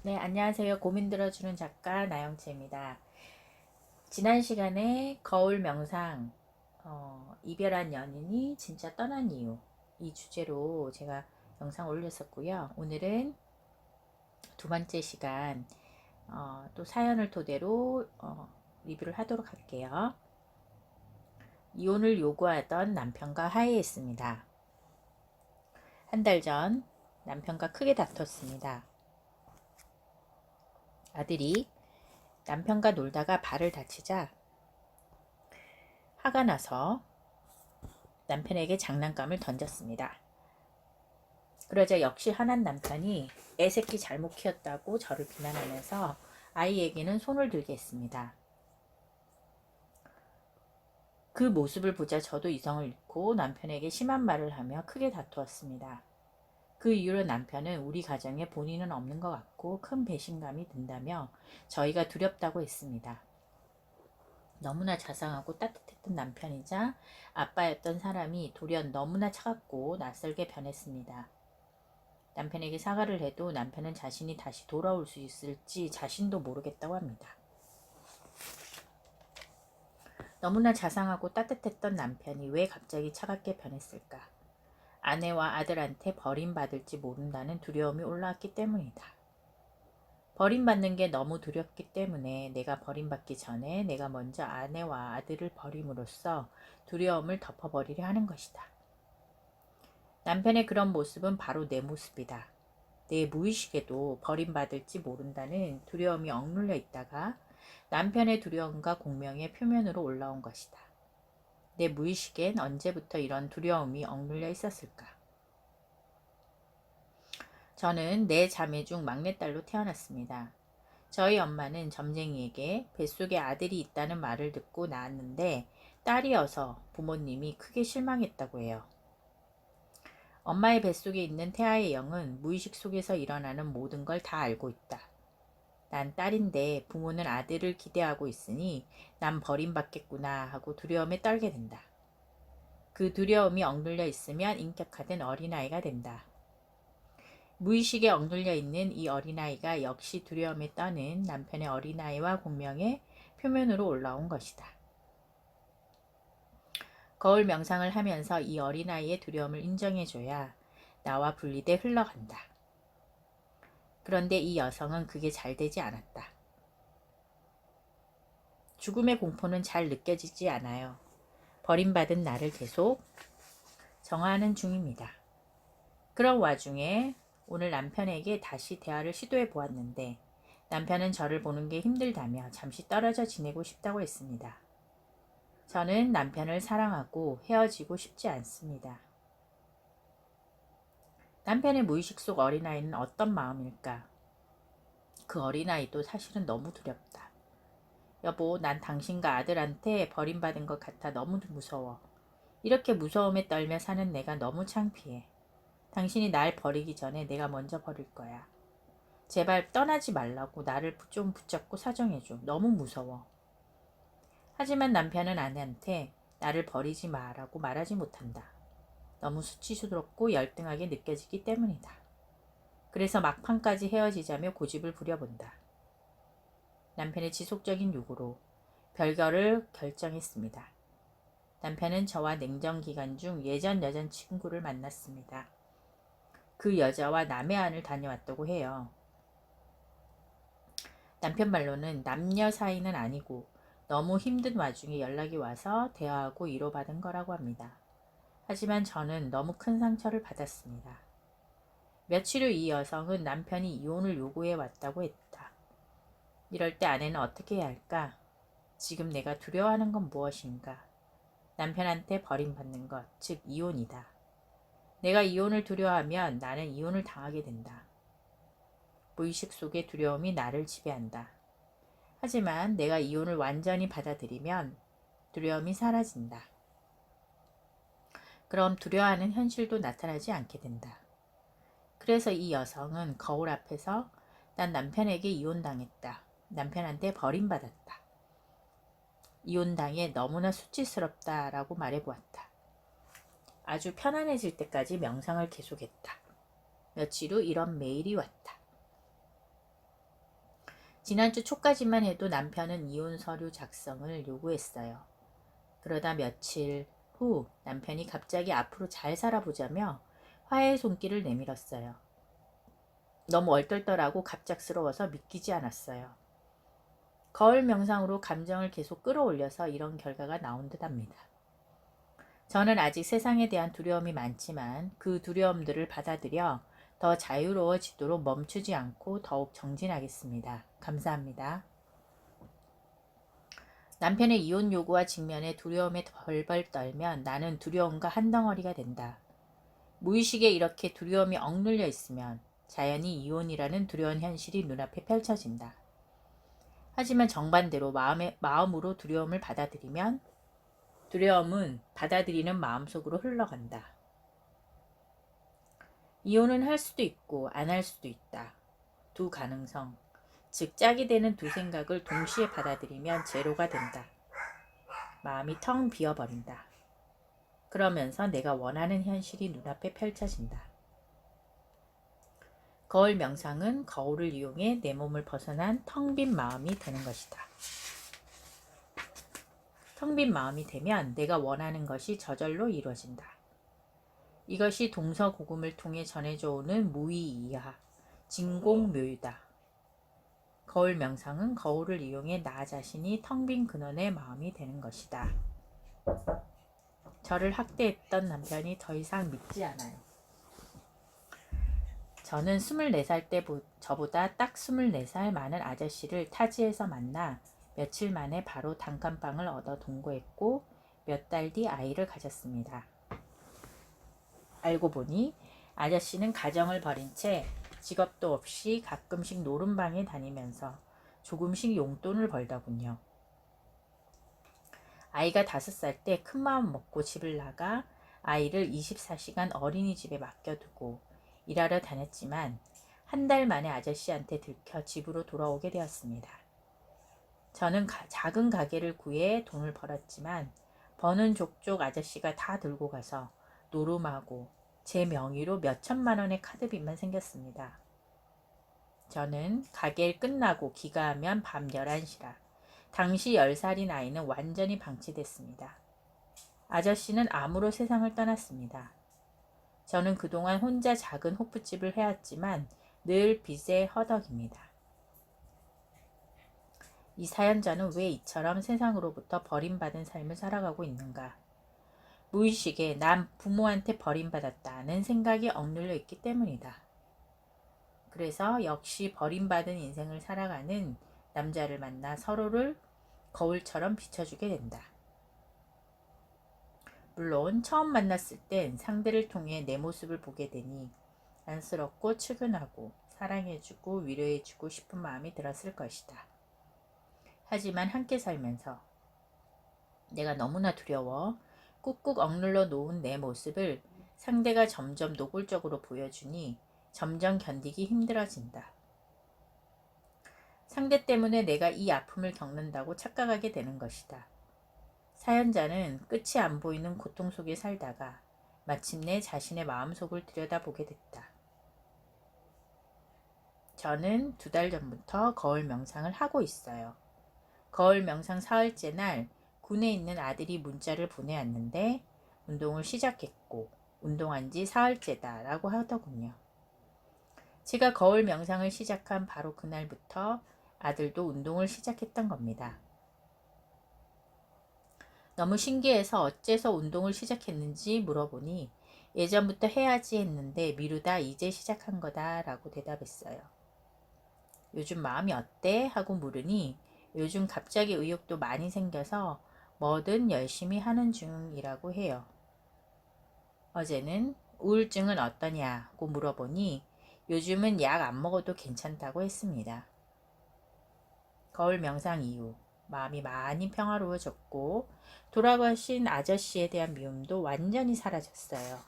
네, 안녕하세요. 고민 들어주는 작가 나영채입니다. 지난 시간에 거울 명상, 이별한 연인이 진짜 떠난 이유, 이 주제로 제가 영상 올렸었고요. 오늘은 두 번째 시간, 또 사연을 토대로 리뷰를 하도록 할게요. 이혼을 요구하던 남편과 화해했습니다. 한 달 전 남편과 크게 다퉜습니다. 아들이 남편과 놀다가 발을 다치자 화가 나서 남편에게 장난감을 던졌습니다. 그러자 역시 화난 남편이 애새끼 잘못 키웠다고 저를 비난하면서 아이에게는 손을 들게 했습니다. 그 모습을 보자 저도 이성을 잃고 남편에게 심한 말을 하며 크게 다투었습니다. 그 이후로 남편은 우리 가정에 본인은 없는 것 같고 큰 배신감이 든다며 저희가 두렵다고 했습니다. 너무나 자상하고 따뜻했던 남편이자 아빠였던 사람이 돌연 너무나 차갑고 낯설게 변했습니다. 남편에게 사과를 해도 남편은 자신이 다시 돌아올 수 있을지 자신도 모르겠다고 합니다. 너무나 자상하고 따뜻했던 남편이 왜 갑자기 차갑게 변했을까? 아내와 아들한테 버림받을지 모른다는 두려움이 올라왔기 때문이다. 버림받는 게 너무 두렵기 때문에 내가 버림받기 전에 내가 먼저 아내와 아들을 버림으로써 두려움을 덮어버리려 하는 것이다. 남편의 그런 모습은 바로 내 모습이다. 내 무의식에도 버림받을지 모른다는 두려움이 억눌려 있다가 남편의 두려움과 공명의 표면으로 올라온 것이다. 내 무의식엔 언제부터 이런 두려움이 억눌려 있었을까? 저는 네 자매 중 막내딸로 태어났습니다. 저희 엄마는 점쟁이에게 뱃속에 아들이 있다는 말을 듣고 낳았는데 딸이어서 부모님이 크게 실망했다고 해요. 엄마의 뱃속에 있는 태아의 영은 무의식 속에서 일어나는 모든 걸 다 알고 있다. 난 딸인데 부모는 아들을 기대하고 있으니 난 버림받겠구나 하고 두려움에 떨게 된다. 그 두려움이 억눌려 있으면 인격화된 어린아이가 된다. 무의식에 억눌려 있는 이 어린아이가 역시 두려움에 떠는 남편의 어린아이와 공명의 표면으로 올라온 것이다. 거울 명상을 하면서 이 어린아이의 두려움을 인정해줘야 나와 분리돼 흘러간다. 그런데 이 여성은 그게 잘 되지 않았다. 죽음의 공포는 잘 느껴지지 않아요. 버림받은 나를 계속 정화하는 중입니다. 그런 와중에 오늘 남편에게 다시 대화를 시도해 보았는데 남편은 저를 보는 게 힘들다며 잠시 떨어져 지내고 싶다고 했습니다. 저는 남편을 사랑하고 헤어지고 싶지 않습니다. 남편의 무의식 속 어린아이는 어떤 마음일까? 그 어린아이도 사실은 너무 두렵다. 여보, 난 당신과 아들한테 버림받은 것 같아 너무 무서워. 이렇게 무서움에 떨며 사는 내가 너무 창피해. 당신이 날 버리기 전에 내가 먼저 버릴 거야. 제발 떠나지 말라고 나를 좀 붙잡고 사정해줘. 너무 무서워. 하지만 남편은 아내한테 나를 버리지 마라고 말하지 못한다. 너무 수치스럽고 열등하게 느껴지기 때문이다. 그래서 막판까지 헤어지자며 고집을 부려본다. 남편의 지속적인 요구로 별거를 결정했습니다. 남편은 저와 냉전 기간 중 예전 여자친구를 만났습니다. 그 여자와 남해안을 다녀왔다고 해요. 남편 말로는 남녀 사이는 아니고 너무 힘든 와중에 연락이 와서 대화하고 위로받은 거라고 합니다. 하지만 저는 너무 큰 상처를 받았습니다. 며칠 후 이 여성은 남편이 이혼을 요구해 왔다고 했다. 이럴 때 아내는 어떻게 해야 할까? 지금 내가 두려워하는 건 무엇인가? 남편한테 버림받는 것, 즉 이혼이다. 내가 이혼을 두려워하면 나는 이혼을 당하게 된다. 무의식 속의 두려움이 나를 지배한다. 하지만 내가 이혼을 완전히 받아들이면 두려움이 사라진다. 그럼 두려워하는 현실도 나타나지 않게 된다. 그래서 이 여성은 거울 앞에서 난 남편에게 이혼당했다. 남편한테 버림받았다. 이혼당해 너무나 수치스럽다라고 말해보았다. 아주 편안해질 때까지 명상을 계속했다. 며칠 후 이런 메일이 왔다. 지난주 초까지만 해도 남편은 이혼 서류 작성을 요구했어요. 그러다 며칠 후 남편이 갑자기 앞으로 잘 살아보자며 화해의 손길을 내밀었어요. 너무 얼떨떨하고 갑작스러워서 믿기지 않았어요. 거울 명상으로 감정을 계속 끌어올려서 이런 결과가 나온 듯합니다. 저는 아직 세상에 대한 두려움이 많지만 그 두려움들을 받아들여 더 자유로워지도록 멈추지 않고 더욱 정진하겠습니다. 감사합니다. 남편의 이혼 요구와 직면해 두려움에 벌벌 떨면 나는 두려움과 한 덩어리가 된다. 무의식에 이렇게 두려움이 억눌려 있으면 자연히 이혼이라는 두려운 현실이 눈앞에 펼쳐진다. 하지만 정반대로 마음으로 두려움을 받아들이면 두려움은 받아들이는 마음속으로 흘러간다. 이혼은 할 수도 있고 안 할 수도 있다. 두 가능성, 즉 짝이 되는 두 생각을 동시에 받아들이면 제로가 된다. 마음이 텅 비어버린다. 그러면서 내가 원하는 현실이 눈앞에 펼쳐진다. 거울 명상은 거울을 이용해 내 몸을 벗어난 텅 빈 마음이 되는 것이다. 텅 빈 마음이 되면 내가 원하는 것이 저절로 이루어진다. 이것이 동서고금을 통해 전해져 오는 무의이하, 진공묘유다. 거울 명상은 거울을 이용해 나 자신이 텅 빈 근원의 마음이 되는 것이다. 저를 학대했던 남편이 더 이상 믿지 않아요. 저는 24살 때 저보다 딱 24살 많은 아저씨를 타지에서 만나 며칠 만에 바로 단칸방을 얻어 동거했고 몇 달 뒤 아이를 가졌습니다. 알고 보니 아저씨는 가정을 버린 채 직업도 없이 가끔씩 노름방에 다니면서 조금씩 용돈을 벌더군요. 아이가 5살 때 큰마음 먹고 집을 나가 아이를 24시간 어린이집에 맡겨두고 일하러 다녔지만 한 달 만에 아저씨한테 들켜 집으로 돌아오게 되었습니다. 저는 작은 가게를 구해 돈을 벌었지만 버는 족족 아저씨가 다 들고 가서 노름하고 제 명의로 몇 천만 원의 카드빚만 생겼습니다. 저는 가게를 끝나고 귀가하면 밤 11시라 당시 10살인 아이는 완전히 방치됐습니다. 아저씨는 암으로 세상을 떠났습니다. 저는 그동안 혼자 작은 호프집을 해왔지만 늘 빚의 허덕입니다. 이 사연자는 왜 이처럼 세상으로부터 버림받은 삶을 살아가고 있는가? 무의식에 난 부모한테 버림받았다는 생각이 억눌려 있기 때문이다. 그래서 역시 버림받은 인생을 살아가는 남자를 만나 서로를 거울처럼 비춰주게 된다. 물론 처음 만났을 땐 상대를 통해 내 모습을 보게 되니 안쓰럽고 측은하고 사랑해주고 위로해주고 싶은 마음이 들었을 것이다. 하지만 함께 살면서 내가 너무나 두려워 꾹꾹 억눌러 놓은 내 모습을 상대가 점점 노골적으로 보여주니 점점 견디기 힘들어진다. 상대 때문에 내가 이 아픔을 겪는다고 착각하게 되는 것이다. 사연자는 끝이 안 보이는 고통 속에 살다가 마침내 자신의 마음속을 들여다보게 됐다. 저는 2달 전부터 거울 명상을 하고 있어요. 거울 명상 사흘째 날 군에 있는 아들이 문자를 보내왔는데 운동을 시작했고 운동한 지 사흘째다 라고 하더군요. 제가 거울 명상을 시작한 바로 그날부터 아들도 운동을 시작했던 겁니다. 너무 신기해서 어째서 운동을 시작했는지 물어보니 예전부터 해야지 했는데 미루다 이제 시작한 거다 라고 대답했어요. 요즘 마음이 어때? 하고 물으니 요즘 갑자기 의욕도 많이 생겨서 뭐든 열심히 하는 중이라고 해요. 어제는 우울증은 어떠냐고 물어보니 요즘은 약 안 먹어도 괜찮다고 했습니다. 거울 명상 이후 마음이 많이 평화로워졌고 돌아가신 아저씨에 대한 미움도 완전히 사라졌어요.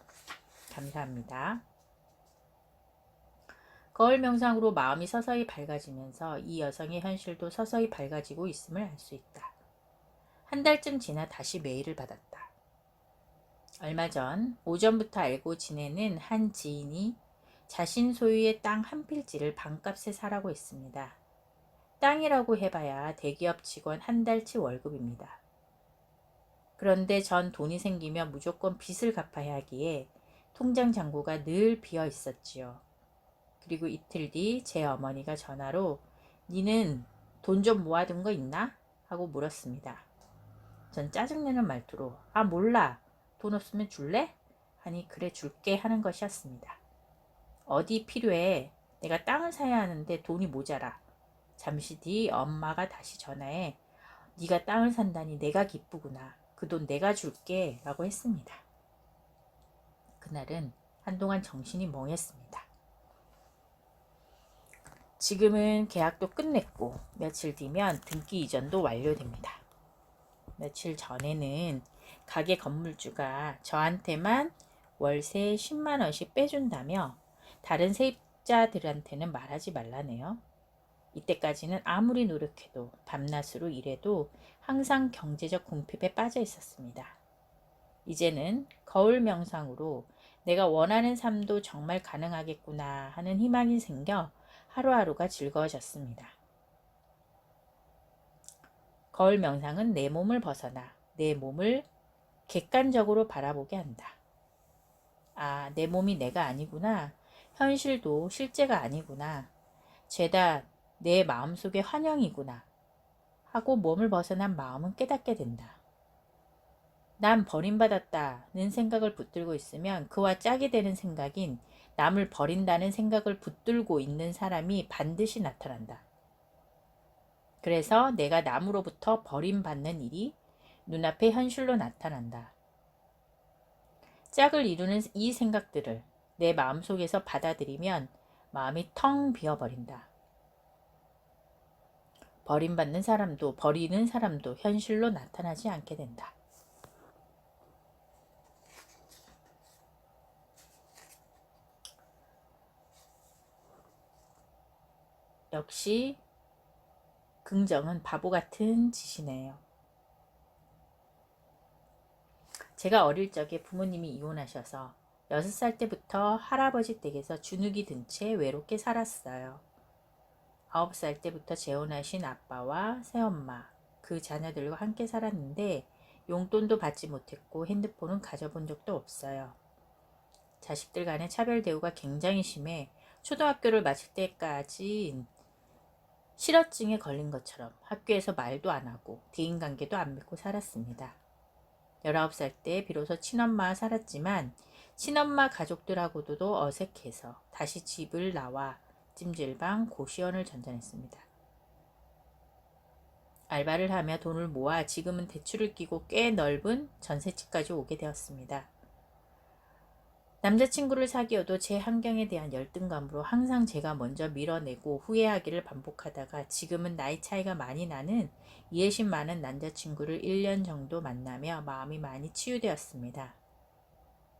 감사합니다. 거울 명상으로 마음이 서서히 밝아지면서 이 여성의 현실도 서서히 밝아지고 있음을 알 수 있다. 한 달쯤 지나 다시 메일을 받았다. 얼마 전 오전부터 알고 지내는 한 지인이 자신 소유의 땅 한 필지를 반값에 사라고 했습니다. 땅이라고 해봐야 대기업 직원 한 달치 월급입니다. 그런데 전 돈이 생기면 무조건 빚을 갚아야 하기에 통장 잔고가 늘 비어 있었지요. 그리고 이틀 뒤 제 어머니가 전화로 니는 돈 좀 모아둔 거 있나? 하고 물었습니다. 전 짜증내는 말투로 아 몰라 돈 없으면 줄래? 하니 그래 줄게 하는 것이었습니다. 어디 필요해 내가 땅을 사야 하는데 돈이 모자라. 잠시 뒤 엄마가 다시 전화해 네가 땅을 산다니 내가 기쁘구나. 그 돈 내가 줄게 라고 했습니다. 그날은 한동안 정신이 멍했습니다. 지금은 계약도 끝냈고 며칠 뒤면 등기 이전도 완료됩니다. 며칠 전에는 가게 건물주가 저한테만 월세 10만 원씩 빼준다며 다른 세입자들한테는 말하지 말라네요. 이때까지는 아무리 노력해도 밤낮으로 일해도 항상 경제적 궁핍에 빠져 있었습니다. 이제는 거울 명상으로 내가 원하는 삶도 정말 가능하겠구나 하는 희망이 생겨 하루하루가 즐거워졌습니다. 거울 명상은 내 몸을 벗어나 내 몸을 객관적으로 바라보게 한다. 아, 내 몸이 내가 아니구나. 현실도 실제가 아니구나. 죄다 내 마음속의 환영이구나. 하고 몸을 벗어난 마음은 깨닫게 된다. 난 버림받았다는 생각을 붙들고 있으면 그와 짝이 되는 생각인 남을 버린다는 생각을 붙들고 있는 사람이 반드시 나타난다. 그래서 내가 남으로부터 버림받는 일이 눈앞에 현실로 나타난다. 짝을 이루는 이 생각들을 내 마음속에서 받아들이면 마음이 텅 비어버린다. 버림받는 사람도 버리는 사람도 현실로 나타나지 않게 된다. 역시 긍정은 바보 같은 짓이네요. 제가 어릴 적에 부모님이 이혼하셔서 6살 때부터 할아버지 댁에서 주눅이 든 채 외롭게 살았어요. 9살 때부터 재혼하신 아빠와 새엄마, 그 자녀들과 함께 살았는데 용돈도 받지 못했고 핸드폰은 가져본 적도 없어요. 자식들 간의 차별 대우가 굉장히 심해 초등학교를 마칠 때까지 실어증에 걸린 것처럼 학교에서 말도 안 하고 대인관계도 안 맺고 살았습니다. 19살 때 비로소 친엄마와 살았지만 친엄마 가족들하고도 어색해서 다시 집을 나와 찜질방 고시원을 전전했습니다. 알바를 하며 돈을 모아 지금은 대출을 끼고 꽤 넓은 전셋집까지 오게 되었습니다. 남자친구를 사귀어도 제 환경에 대한 열등감으로 항상 제가 먼저 밀어내고 후회하기를 반복하다가 지금은 나이 차이가 많이 나는 이해심 많은 남자친구를 1년 정도 만나며 마음이 많이 치유되었습니다.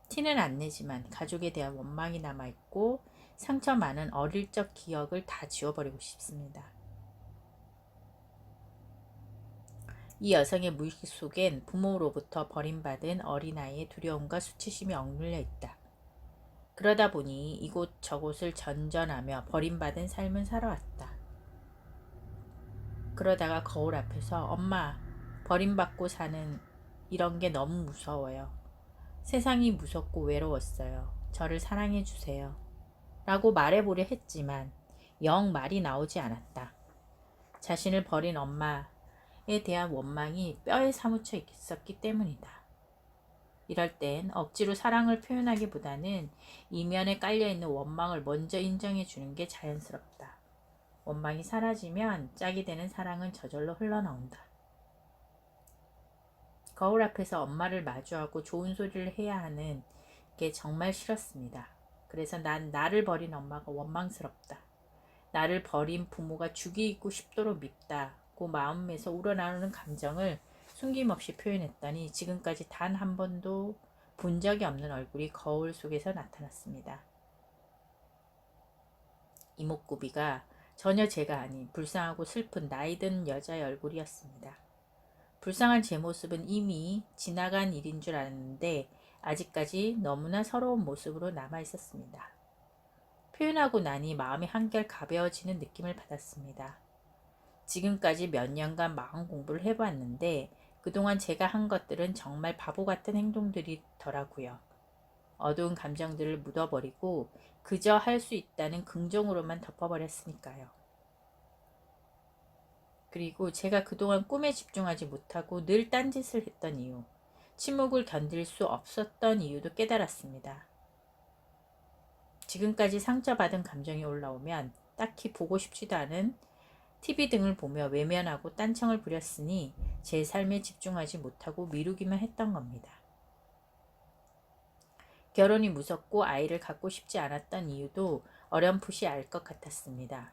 티는 안 내지만 가족에 대한 원망이 남아있고 상처 많은 어릴 적 기억을 다 지워버리고 싶습니다. 이 여성의 무의식 속엔 부모로부터 버림받은 어린아이의 두려움과 수치심이 억눌려 있다. 그러다 보니 이곳저곳을 전전하며 버림받은 삶을 살아왔다. 그러다가 거울 앞에서 엄마, 버림받고 사는 이런 게 너무 무서워요. 세상이 무섭고 외로웠어요. 저를 사랑해 주세요. 라고 말해보려 했지만 영 말이 나오지 않았다. 자신을 버린 엄마에 대한 원망이 뼈에 사무쳐 있었기 때문이다. 이럴 땐 억지로 사랑을 표현하기보다는 이면에 깔려있는 원망을 먼저 인정해 주는 게 자연스럽다. 원망이 사라지면 짝이 되는 사랑은 저절로 흘러나온다. 거울 앞에서 엄마를 마주하고 좋은 소리를 해야 하는 게 정말 싫었습니다. 그래서 난 나를 버린 엄마가 원망스럽다. 나를 버린 부모가 죽이고 싶도록 밉다고 마음에서 우러나오는 감정을 숨김없이 표현했더니 지금까지 단 한 번도 본 적이 없는 얼굴이 거울 속에서 나타났습니다. 이목구비가 전혀 제가 아닌 불쌍하고 슬픈 나이든 여자의 얼굴이었습니다. 불쌍한 제 모습은 이미 지나간 일인 줄 알았는데 아직까지 너무나 서러운 모습으로 남아 있었습니다. 표현하고 나니 마음이 한결 가벼워지는 느낌을 받았습니다. 지금까지 몇 년간 마음 공부를 해봤는데 그동안 제가 한 것들은 정말 바보 같은 행동들이더라고요. 어두운 감정들을 묻어버리고 그저 할 수 있다는 긍정으로만 덮어버렸으니까요. 그리고 제가 그동안 꿈에 집중하지 못하고 늘 딴짓을 했던 이유, 침묵을 견딜 수 없었던 이유도 깨달았습니다. 지금까지 상처받은 감정이 올라오면 딱히 보고 싶지도 않은 TV 등을 보며 외면하고 딴청을 부렸으니 제 삶에 집중하지 못하고 미루기만 했던 겁니다. 결혼이 무섭고 아이를 갖고 싶지 않았던 이유도 어렴풋이 알 것 같았습니다.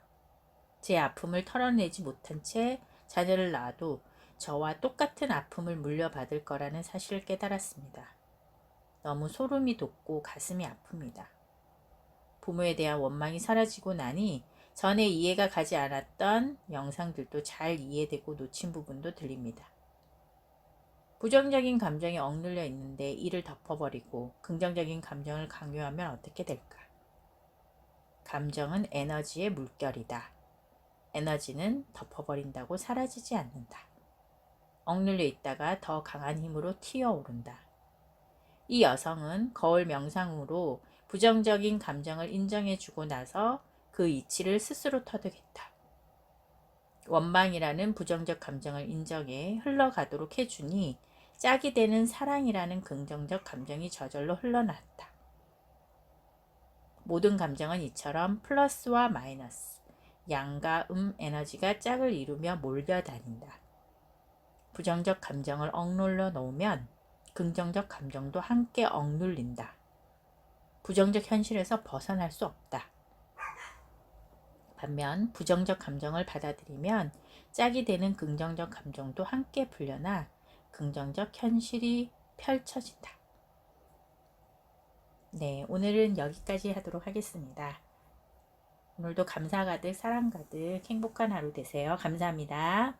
제 아픔을 털어내지 못한 채 자녀를 낳아도 저와 똑같은 아픔을 물려받을 거라는 사실을 깨달았습니다. 너무 소름이 돋고 가슴이 아픕니다. 부모에 대한 원망이 사라지고 나니 전에 이해가 가지 않았던 영상들도 잘 이해되고 놓친 부분도 들립니다. 부정적인 감정이 억눌려 있는데 이를 덮어버리고 긍정적인 감정을 강요하면 어떻게 될까? 감정은 에너지의 물결이다. 에너지는 덮어버린다고 사라지지 않는다. 억눌려 있다가 더 강한 힘으로 튀어오른다. 이 여성은 거울 명상으로 부정적인 감정을 인정해주고 나서 그 이치를 스스로 터득했다. 원망이라는 부정적 감정을 인정해 흘러가도록 해주니 짝이 되는 사랑이라는 긍정적 감정이 저절로 흘러났다. 모든 감정은 이처럼 플러스와 마이너스, 양과 에너지가 짝을 이루며 몰려다닌다. 부정적 감정을 억눌러 놓으면 긍정적 감정도 함께 억눌린다. 부정적 현실에서 벗어날 수 없다. 반면 부정적 감정을 받아들이면 짝이 되는 긍정적 감정도 함께 풀려나 긍정적 현실이 펼쳐진다. 네, 오늘은 여기까지 하도록 하겠습니다. 오늘도 감사 가득, 사랑 가득, 행복한 하루 되세요. 감사합니다.